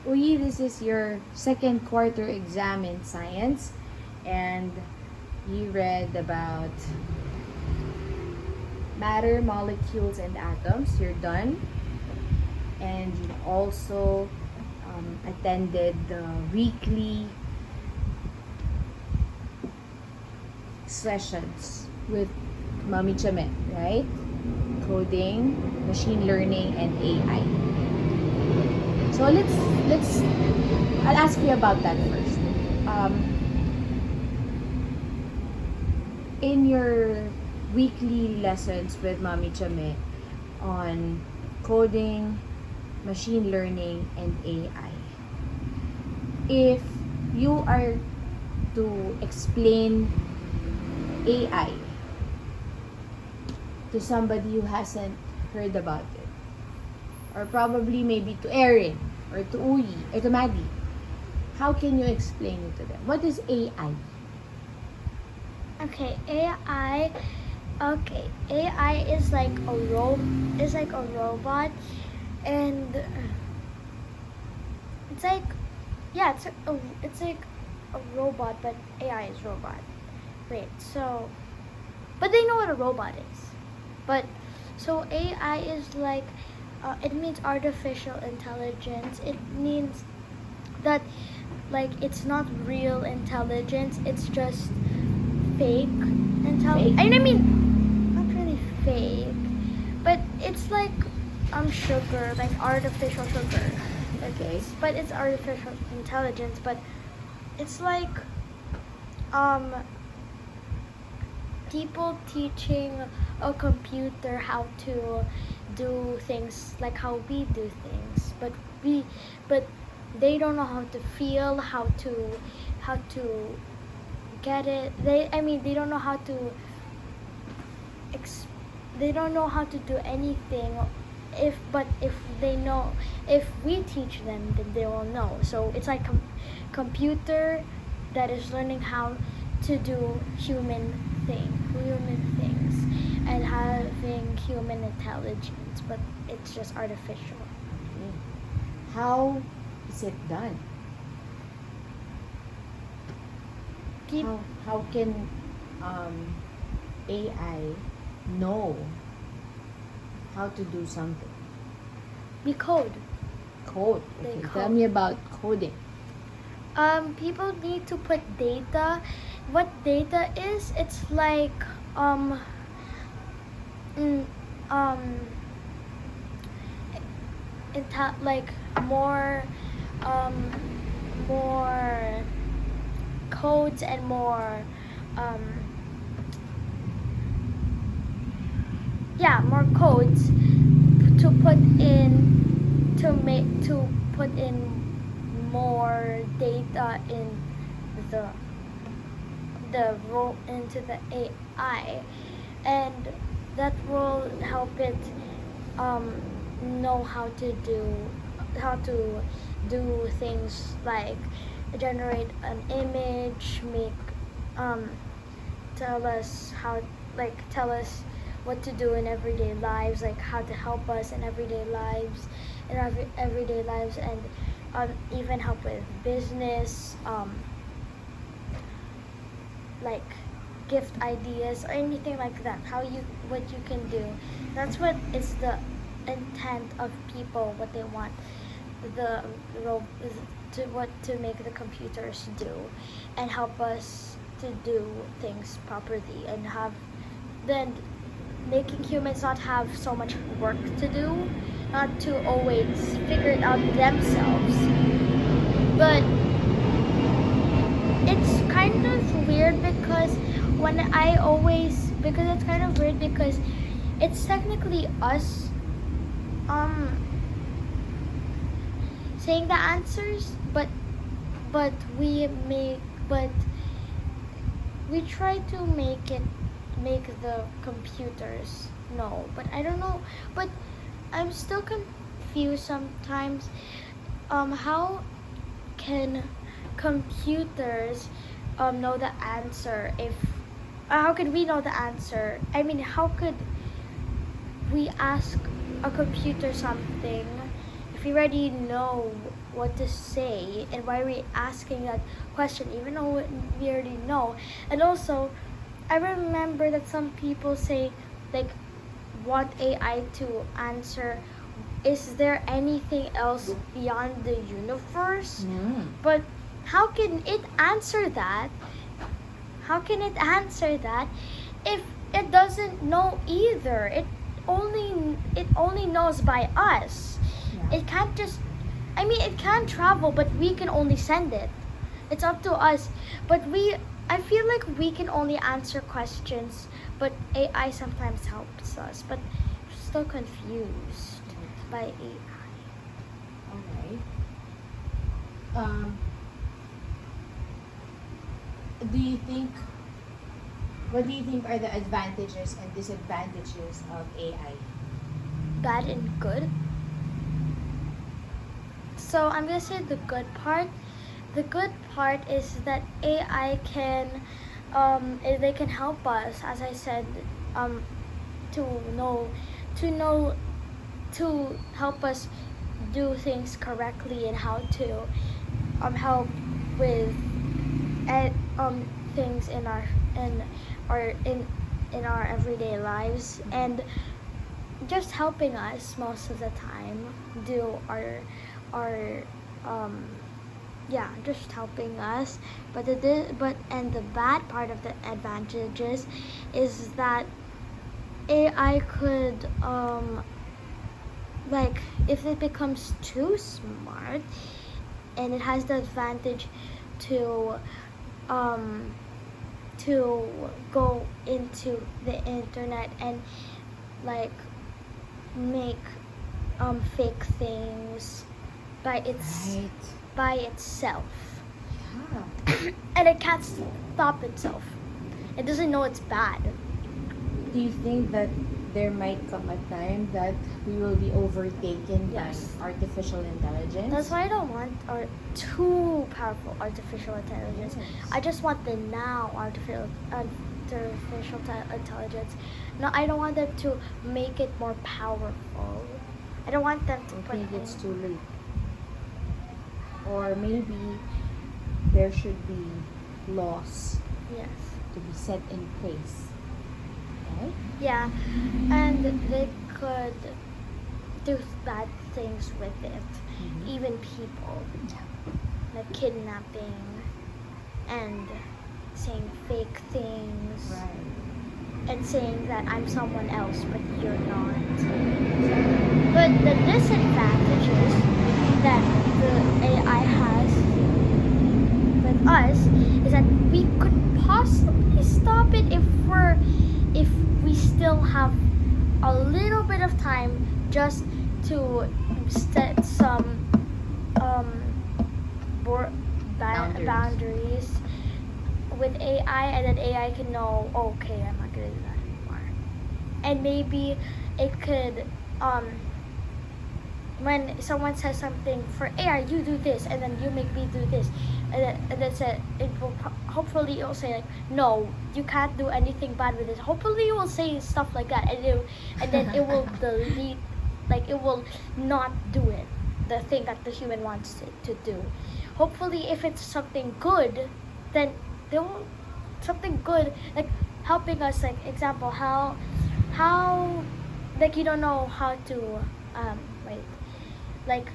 Uyie, this is your second quarter exam in science, and you read about matter, molecules, and atoms. You're done. And you also attended the weekly sessions with Mami Chame, right? Coding, machine learning, and AI. So I'll ask you about that first. Um, in your weekly lessons with Mami Chame on coding, machine learning, and AI, if you are to explain AI to somebody who hasn't heard about it, or probably maybe to Erin, or to Uyie, or to Maddie, how can you explain it to them? What is AI? Okay, AI. Okay, AI is like a robot, and it's like it's like a robot, but AI is robot. Wait, so but they know what a robot is. But so AI is like it means artificial intelligence. It means that like it's not real intelligence. It's just fake intelligence. Fake? I mean, not really fake, but it's like sugar, like artificial sugar. Okay. But it's artificial intelligence. But it's like um people teaching a computer how to do things like how we do things, but they don't know how to feel, how to get it. They don't know how to they don't know how to do anything. If they know, if we teach them, then they will know. So it's like computer that is learning how to do human things and having human intelligence, but it's just artificial. Okay. How is it done? How can AI know how to do something? We code. Code. They Okay, code. tell me about coding. People need to put data. What data is? It's like mm, um, like more um, more codes and um, more codes to put in to put in more data in the into the AI, and that will help it know how to do things like generate an image, make um, tell us tell us what to do in everyday lives, like how to help us in everyday lives, and even help with business, like gift ideas or anything like that. What you can do. That's what is the intent of people. What they want the to make the computers do, and help us to do things properly, and have then making humans not have so much work to do, not to always figure it out themselves. But it's kind of weird because it's kind of weird because it's technically us um saying the answers, but we make but we try to make the computers know. But I don't know, but I'm still confused sometimes. How can computers know the answer if how could we know the answer? I mean, how could we ask a computer something if if we already know what to say, and why are we asking that question even though we already know? And also, I remember that some people say, like, want AI to answer, is there anything else beyond the universe? But how can it answer that? How can it answer that if it doesn't know either? It only knows by us. Yeah. It can't just, I mean, it can travel, but we can only send it. It's up to us. But I feel like we can only answer questions, but AI sometimes helps us. But I'm still confused by AI. Alright. What do you think are the advantages and disadvantages of AI? Bad and good. So I'm gonna say the good part. The good part is that AI they can help us, as I said, to know, to help us do things correctly, and how to help with things in our everyday lives, and just helping us most of the time do our just helping us. But and the bad part of the advantages is that AI could like, if it becomes too smart, and it has the advantage to go into the internet and like make fake things by itself. Yeah. And it can't stop itself. It doesn't know it's bad. Do you think that there might come a time that we will be overtaken Yes. by artificial intelligence? That's why I don't want too powerful artificial intelligence. Yes. I just want the now artificial intelligence. No, I don't want them to make it more powerful. I don't want them to I put think it's in. too late. Or maybe there should be laws Yes. to be set in place. Right? Yeah, and they could do bad things with it. Mhm. Even people, like kidnapping and saying fake things, Right. and saying that I'm someone else but you're not. But the disadvantages that the AI has with us is that we could possibly stop it if we still have a little bit of time just to set some boundaries with AI, and then AI can know, okay, I'm not gonna do that anymore. And maybe it could when someone says something for AI, you do this, and then you make me do this, and then it will hopefully it will say like, no, you can't do anything bad with this. Hopefully it will say stuff like that, and then it will delete, like it will not do it, the thing that the human wants it to do. Hopefully, if it's something good, then they will something good, like helping us, like example, how like you don't know how to like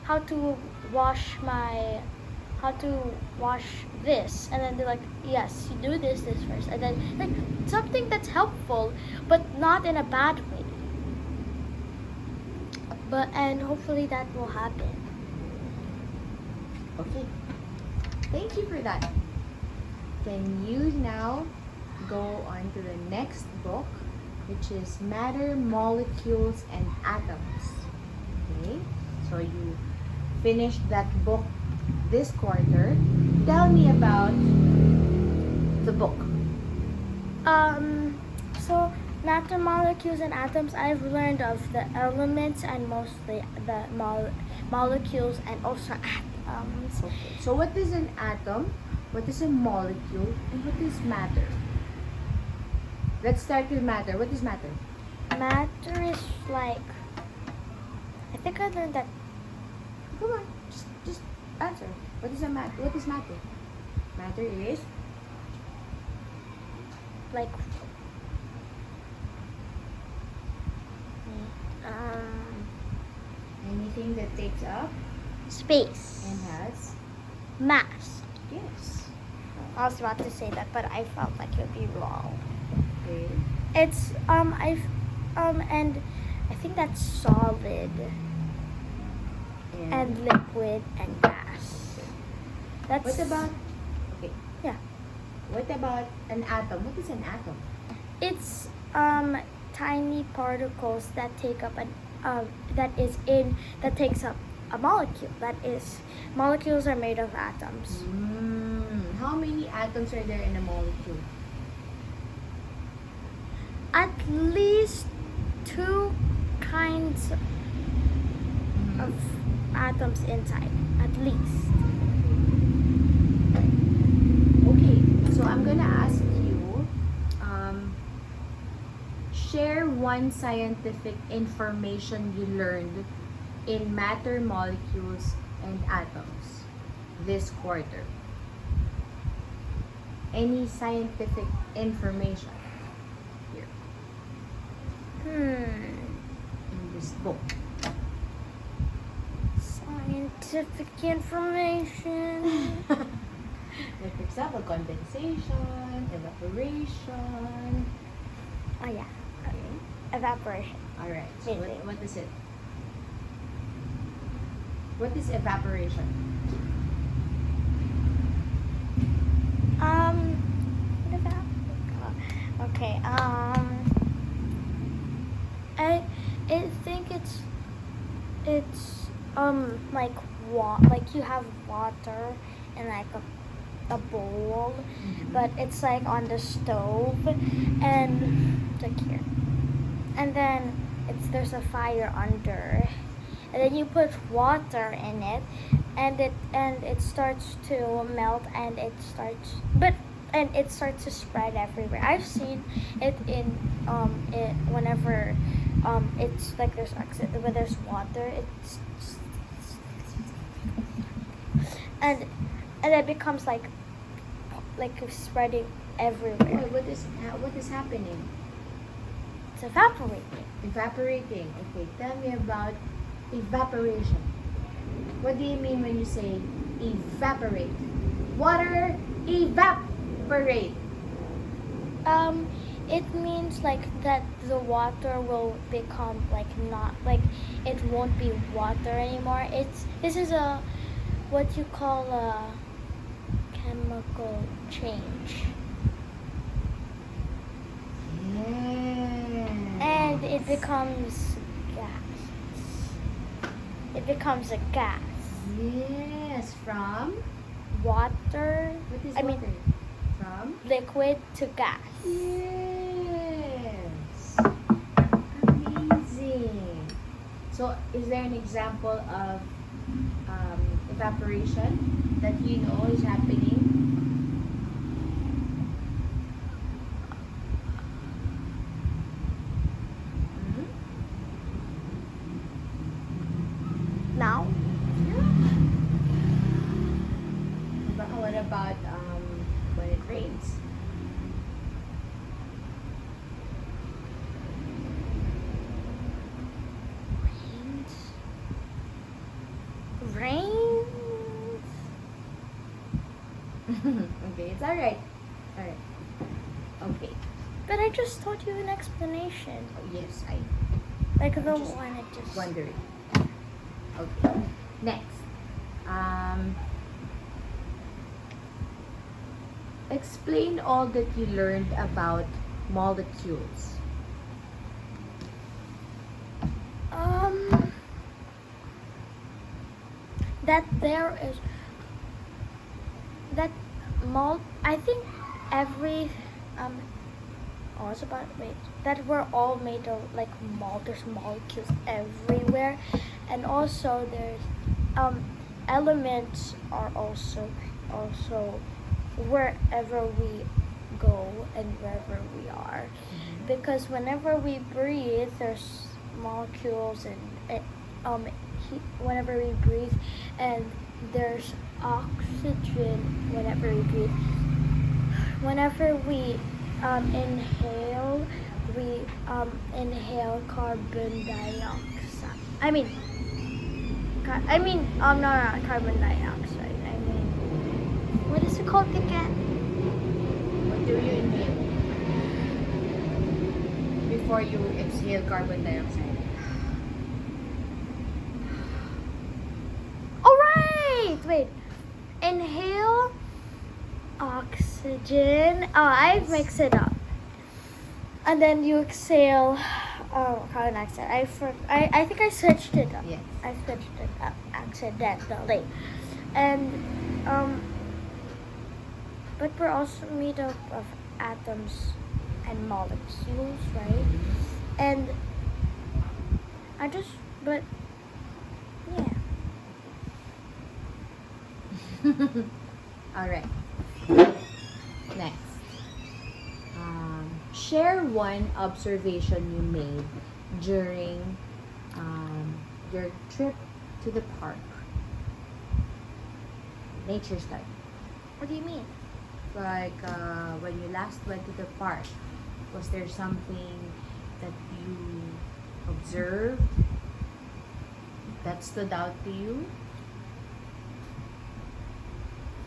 how to wash this, and then they're like, yes, you do this first, and then like something that's helpful but not in a bad way. And hopefully that will happen. Okay. Thank you for that. Can you now go on to the next book, which is Matter, Molecules, and Atoms? Okay. So you finished that book this quarter. Tell me about the book. So matter, molecules, and atoms, I've learned of the elements and mostly the molecules and also atoms. Okay. So what is an atom? What is a molecule? And what is matter? Let's start with matter. What is matter? Matter is like, I think I learned that. Come on, just answer. What is a matter? What is matter? Matter is Like, um, anything that takes up space. and has Mass. yes. I was about to say that, but I felt like it would be wrong. Okay. It's and I think that's solid and liquid and gas. That's what about? Okay. Yeah. What about an atom? What is an atom? It's tiny particles that take up that takes up a molecule. That is, molecules are made of atoms. How many atoms are there in a molecule? At least two kinds of atoms inside. At least. Okay, so I'm gonna ask you, share one scientific information you learned in matter, molecules, and atoms this quarter. Any scientific information here in this book. Scientific information. Like for example, condensation, evaporation. Oh yeah. Okay. Evaporation. Alright, so Maybe. what is it? What is evaporation? What about? Okay. I think it's like like you have water in like a bowl, but it's like on the stove, and it's like here, and then there's a fire under, and then you put water in it, and it starts to melt, and it starts to spread everywhere. I've seen it in it whenever it's like there's when there's water, and it becomes like spreading everywhere. Wait, what is happening? It's evaporating. Evaporating. Okay, tell me about evaporation. What do you mean when you say evaporate? Water evaporate. It means like that the water will become like not like it won't be water anymore. This is a what you call a chemical change. Yes. And it becomes gas. It becomes a gas. Yes, from Water. what is I water? mean, From liquid to gas. yes. Amazing. So, is there an example of evaporation that you know is happening? Now, But what about when it rains? rains. Okay, it's alright. Alright. Okay. But I just taught you an explanation. Oh, yes, I Like the just one I just. wondering. Okay. Next. Explain all that you learned about molecules. That there is that I think every oh it's about wait that we're all made of like there's molecules everywhere, and also there's elements are also wherever we go and wherever we are, because whenever we breathe there's molecules whenever we breathe, and there's oxygen whenever we breathe. Whenever we inhale, we inhale carbon dioxide. No, not carbon dioxide. What is it called again? What do you inhale? Before you exhale carbon dioxide. Alright! Wait. Inhale oxygen. Oh, I mixed it up. And then you exhale carbon dioxide. I think I switched it up. Yes. I switched it up accidentally. And but we're also made up of atoms and molecules, right? And but yeah. All right. Next. Share one observation you made during your trip to the park. Nature study. What do you mean? Like when you last went to the park, was there something that you observed that stood out to you?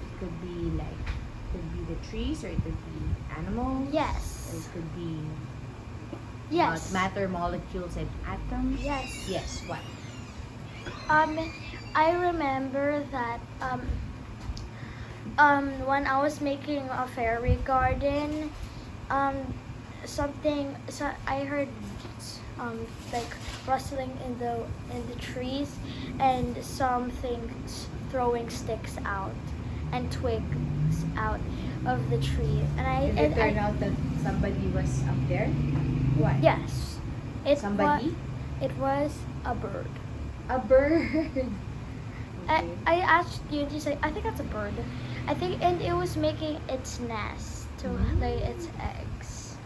It could be the trees, or it could be animals. Yes. Or it could be Yes. matter, molecules, and atoms. Yes. Yes. What? I remember that when I was making a fairy garden, I heard like rustling in the trees, and something throwing sticks out and twigs out of the tree, Did it turn out that somebody was up there? What? Yes, Somebody? It was a bird. A bird. Okay. I asked you to say, I think that's a bird. I think, and it was making its nest to lay its eggs.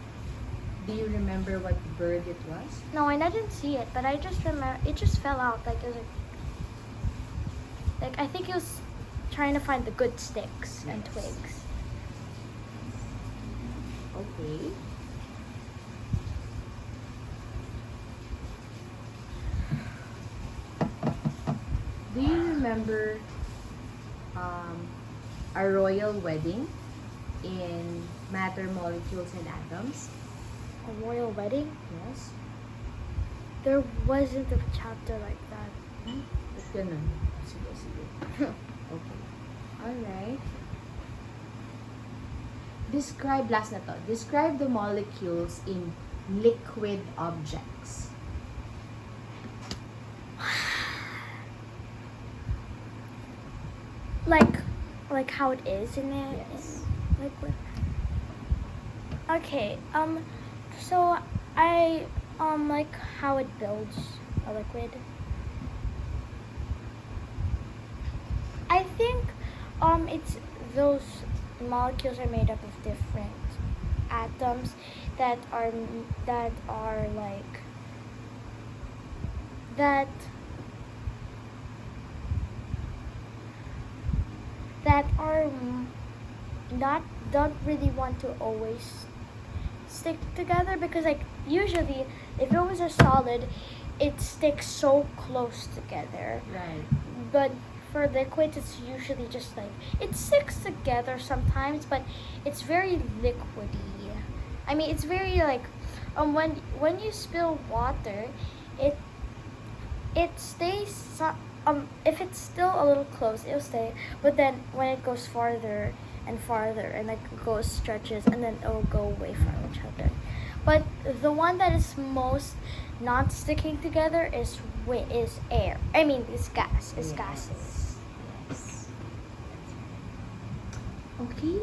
Do you remember what bird it was? No, I didn't see it, but I just remember it just fell out. Like it was like I think it was trying to find the good sticks and Yes. twigs. Okay. Do you remember a royal wedding in matter, molecules, and atoms? A royal wedding? Yes. There wasn't a chapter like that. Ba't ganun? Sige. Okay. Alright. Last na to. Describe the molecules in liquid objects. Like how it is in it. Yes. In liquid. Okay. So I like how it builds a liquid. I think it's those molecules are made up of different atoms that are like that are don't really want to always stick together, because like usually if it was a solid it sticks so close together, Right. but for liquids it's usually just like it sticks together sometimes, but it's very liquidy. I mean, it's very like when you spill water, it stays if it's still a little close it'll stay, but then when it goes farther and farther and like goes stretches, and then it'll go away from each other. But the one that is most not sticking together is air. I mean, it's gas. It's Yes. gases. Yes. Okay.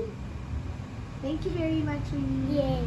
Thank you very much, Uyie. Yay.